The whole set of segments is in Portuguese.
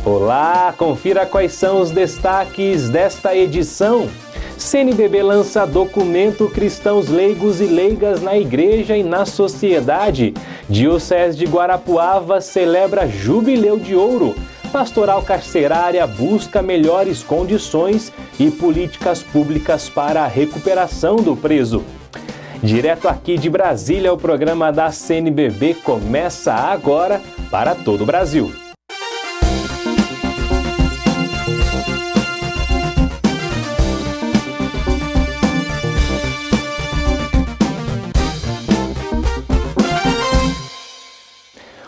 Olá, confira quais são os destaques desta edição. CNBB lança documento Cristãos Leigos e Leigas na Igreja e na Sociedade. Diocese de Guarapuava celebra Jubileu de Ouro. Pastoral Carcerária busca melhores condições e políticas públicas para a recuperação do preso. Direto aqui de Brasília, o programa da CNBB começa agora para todo o Brasil.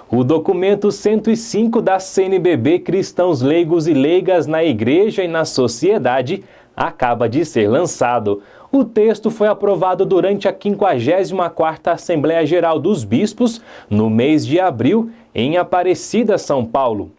O documento 105 da CNBB Cristãos Leigos e Leigas na Igreja e na Sociedade acaba de ser lançado. O texto foi aprovado durante a 54ª Assembleia Geral dos Bispos, no mês de abril, em Aparecida, São Paulo.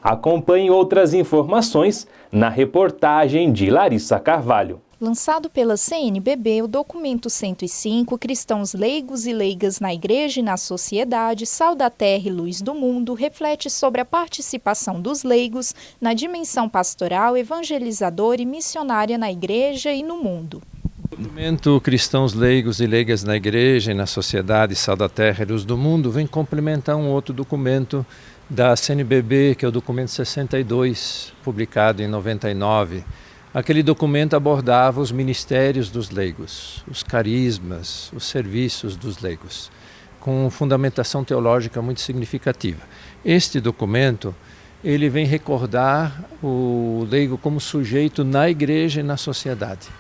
Acompanhe outras informações na reportagem de Larissa Carvalho. Lançado pela CNBB, o documento 105, Cristãos Leigos e Leigas na Igreja e na Sociedade, Sal da Terra e Luz do Mundo, reflete sobre a participação dos leigos na dimensão pastoral, evangelizadora e missionária na Igreja e no mundo. O documento Cristãos Leigos e Leigas na Igreja e na Sociedade, Sal da Terra e Luz do Mundo, vem complementar um outro documento da CNBB, que é o documento 62, publicado em 99. Aquele documento abordava os ministérios dos leigos, os carismas, os serviços dos leigos, com fundamentação teológica muito significativa. Este documento, ele vem recordar o leigo como sujeito na igreja e na sociedade.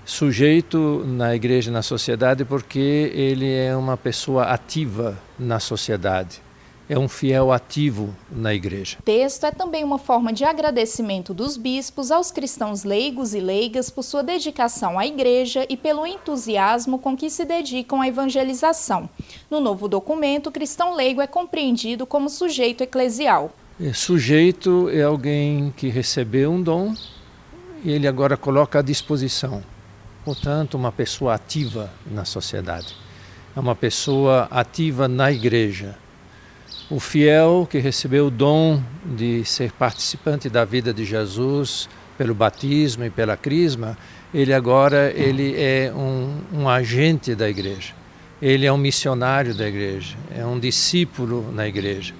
Sujeito na igreja e na sociedade porque ele é uma pessoa ativa na sociedade. É um fiel ativo na igreja. O texto é também uma forma de agradecimento dos bispos aos cristãos leigos e leigas por sua dedicação à igreja e pelo entusiasmo com que se dedicam à evangelização. No novo documento, o cristão leigo é compreendido como sujeito eclesial. Sujeito é alguém que recebeu um dom e ele agora coloca à disposição. Portanto, uma pessoa ativa na sociedade. É uma pessoa ativa na igreja. O fiel que recebeu o dom de ser participante da vida de Jesus pelo batismo e pela crisma, ele é um agente da igreja. Ele é um missionário da igreja, é um discípulo na igreja.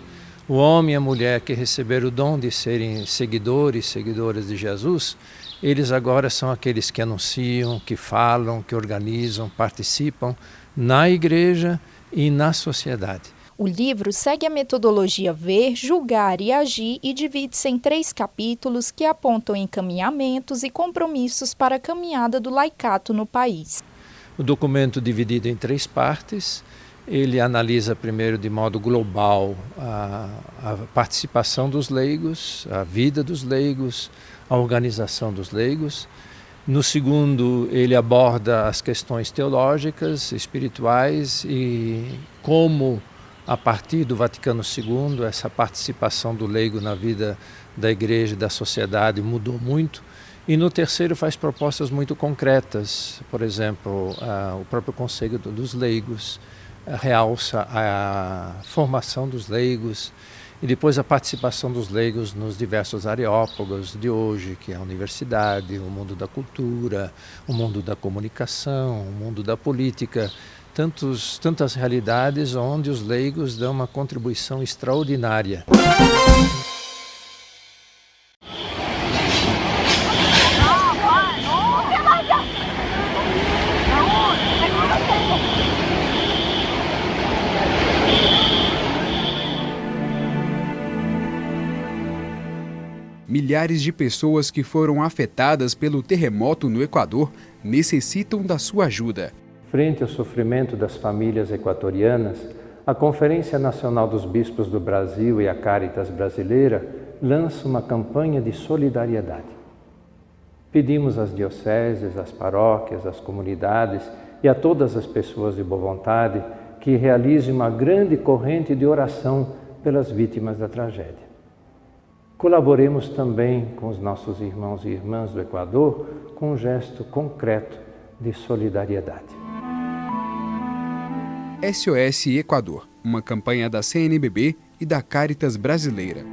O homem e a mulher que receberam o dom de serem seguidores, seguidoras de Jesus, eles agora são aqueles que anunciam, que falam, que organizam, participam na igreja e na sociedade. O livro segue a metodologia Ver, Julgar e Agir e divide-se em 3 capítulos que apontam encaminhamentos e compromissos para a caminhada do laicato no país. O documento dividido em 3 partes, ele analisa primeiro de modo global a participação dos leigos, a vida dos leigos, a organização dos leigos. No segundo, ele aborda as questões teológicas, espirituais e como a partir do Vaticano II, essa participação do leigo na vida da igreja e da sociedade mudou muito. E no terceiro faz propostas muito concretas, por exemplo, o próprio Conselho dos Leigos realça a formação dos leigos e depois a participação dos leigos nos diversos areópagos de hoje, que é a universidade, o mundo da cultura, o mundo da comunicação, o mundo da política. Tantas realidades onde os leigos dão uma contribuição extraordinária. Milhares de pessoas que foram afetadas pelo terremoto no Equador necessitam da sua ajuda. Frente ao sofrimento das famílias equatorianas, a Conferência Nacional dos Bispos do Brasil e a Caritas Brasileira lançam uma campanha de solidariedade. Pedimos às dioceses, às paróquias, às comunidades e a todas as pessoas de boa vontade que realizem uma grande corrente de oração pelas vítimas da tragédia. Colaboremos também com os nossos irmãos e irmãs do Equador com um gesto concreto de solidariedade. SOS Equador, uma campanha da CNBB e da Caritas Brasileira.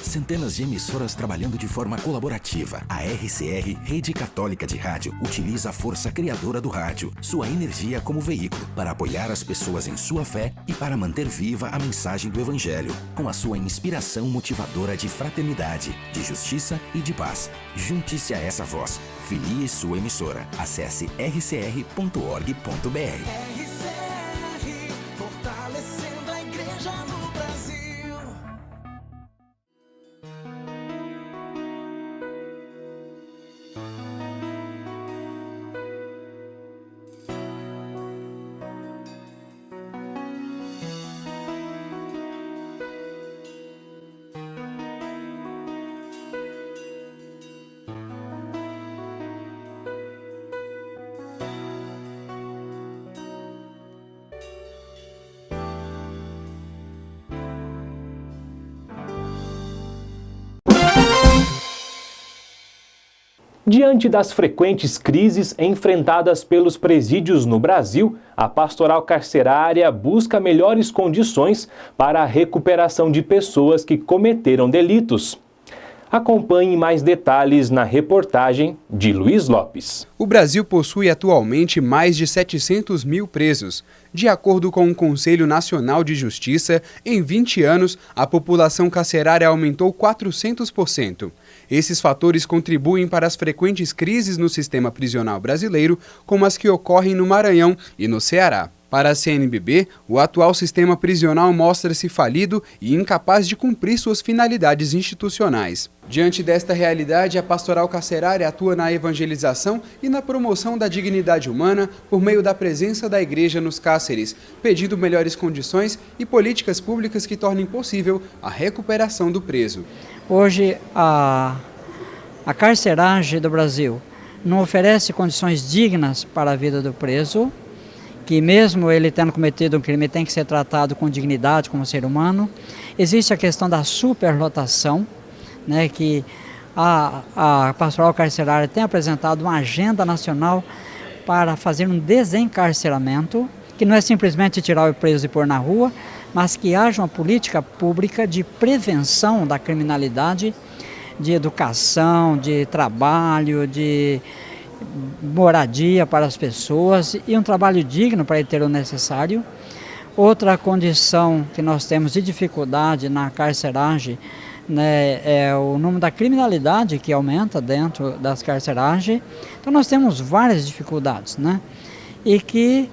centenas de emissoras trabalhando de forma colaborativa. A RCR, Rede Católica de Rádio, utiliza a força criadora do rádio, sua energia como veículo, para apoiar as pessoas em sua fé e para manter viva a mensagem do Evangelho, com a sua inspiração motivadora de fraternidade, de justiça e de paz. Junte-se a essa voz. Filie sua emissora. Acesse rcr.org.br. RCR, fortalecendo a igreja no Brasil. Diante das frequentes crises enfrentadas pelos presídios no Brasil, a Pastoral Carcerária busca melhores condições para a recuperação de pessoas que cometeram delitos. Acompanhe mais detalhes na reportagem de Luiz Lopes. O Brasil possui atualmente mais de 700 mil presos. De acordo com o Conselho Nacional de Justiça, em 20 anos, a população carcerária aumentou 400%. Esses fatores contribuem para as frequentes crises no sistema prisional brasileiro, como as que ocorrem no Maranhão e no Ceará. Para a CNBB, o atual sistema prisional mostra-se falido e incapaz de cumprir suas finalidades institucionais. Diante desta realidade, a Pastoral Carcerária atua na evangelização e na promoção da dignidade humana por meio da presença da Igreja nos cárceres, pedindo melhores condições e políticas públicas que tornem possível a recuperação do preso. Hoje, a carceragem do Brasil não oferece condições dignas para a vida do preso, que mesmo ele tendo cometido um crime tem que ser tratado com dignidade como ser humano. Existe a questão da superlotação, né, que a Pastoral Carcerária tem apresentado uma agenda nacional para fazer um desencarceramento, que não é simplesmente tirar o preso e pôr na rua, mas que haja uma política pública de prevenção da criminalidade, de educação, de trabalho, de moradia para as pessoas e um trabalho digno para ele ter o necessário. Outra condição que nós temos de dificuldade na carceragem, né, é o número da criminalidade que aumenta dentro das carceragens. Então nós temos várias dificuldades, né? E que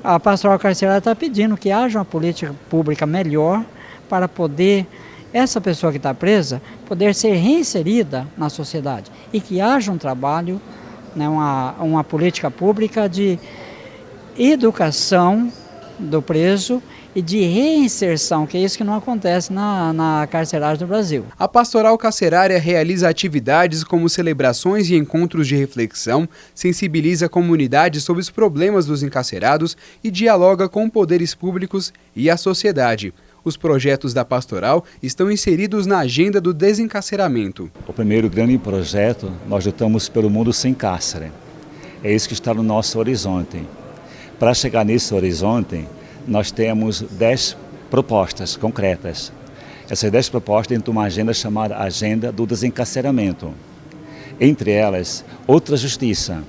a Pastoral Carcerária está pedindo que haja uma política pública melhor para poder essa pessoa que está presa poder ser reinserida na sociedade e que haja um trabalho, né, uma política pública de educação do preso e de reinserção, que é isso que não acontece na carceragem do Brasil. A Pastoral Carcerária realiza atividades como celebrações e encontros de reflexão, sensibiliza a comunidade sobre os problemas dos encarcerados e dialoga com poderes públicos e a sociedade. Os projetos da Pastoral estão inseridos na agenda do desencarceramento. O primeiro grande projeto, nós lutamos pelo mundo sem cárcere. É isso que está no nosso horizonte. Para chegar nesse horizonte, nós temos 10 propostas concretas. Essas 10 propostas dentro de uma agenda chamada Agenda do Desencarceramento. Entre elas, outra justiça,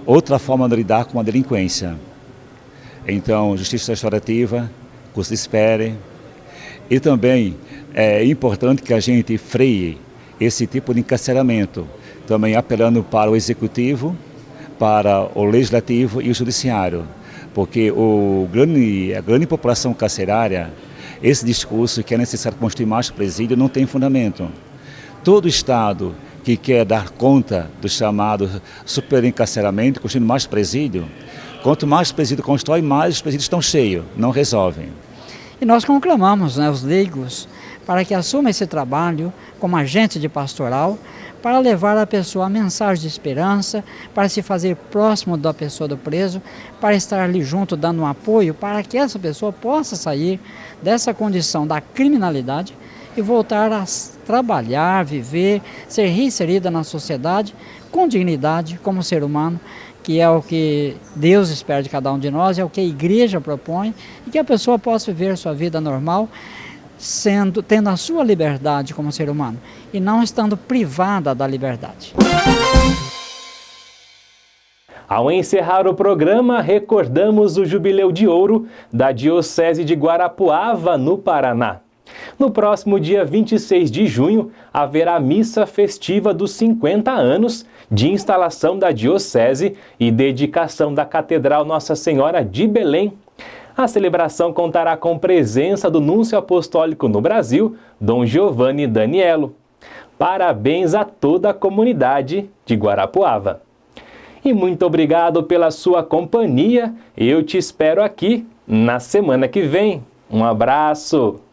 outra forma de lidar com a delinquência. Então, justiça restaurativa, curso de espere, e também é importante que a gente freie esse tipo de encarceramento, também apelando para o executivo, para o legislativo e o judiciário, porque a grande população carcerária, esse discurso que é necessário construir mais presídio não tem fundamento. Todo Estado que quer dar conta do chamado superencarceramento, construindo mais presídio, quanto mais presídio constrói, mais os presídios estão cheios, não resolvem. E nós conclamamos, né, os leigos para que assumam esse trabalho como agente de pastoral, para levar à pessoa a mensagem de esperança, para se fazer próximo da pessoa do preso, para estar ali junto dando um apoio, para que essa pessoa possa sair dessa condição da criminalidade e voltar a trabalhar, viver, ser reinserida na sociedade com dignidade como ser humano, que é o que Deus espera de cada um de nós, é o que a igreja propõe, e que a pessoa possa viver sua vida normal, tendo a sua liberdade como ser humano e não estando privada da liberdade. Ao encerrar o programa, recordamos o Jubileu de Ouro da Diocese de Guarapuava, no Paraná. No próximo dia 26 de junho, haverá missa festiva dos 50 anos de instalação da Diocese e dedicação da Catedral Nossa Senhora de Belém. A celebração contará com presença do Núncio Apostólico no Brasil, Dom Giovanni Daniello. Parabéns a toda a comunidade de Guarapuava. E muito obrigado pela sua companhia. Eu te espero aqui na semana que vem. Um abraço!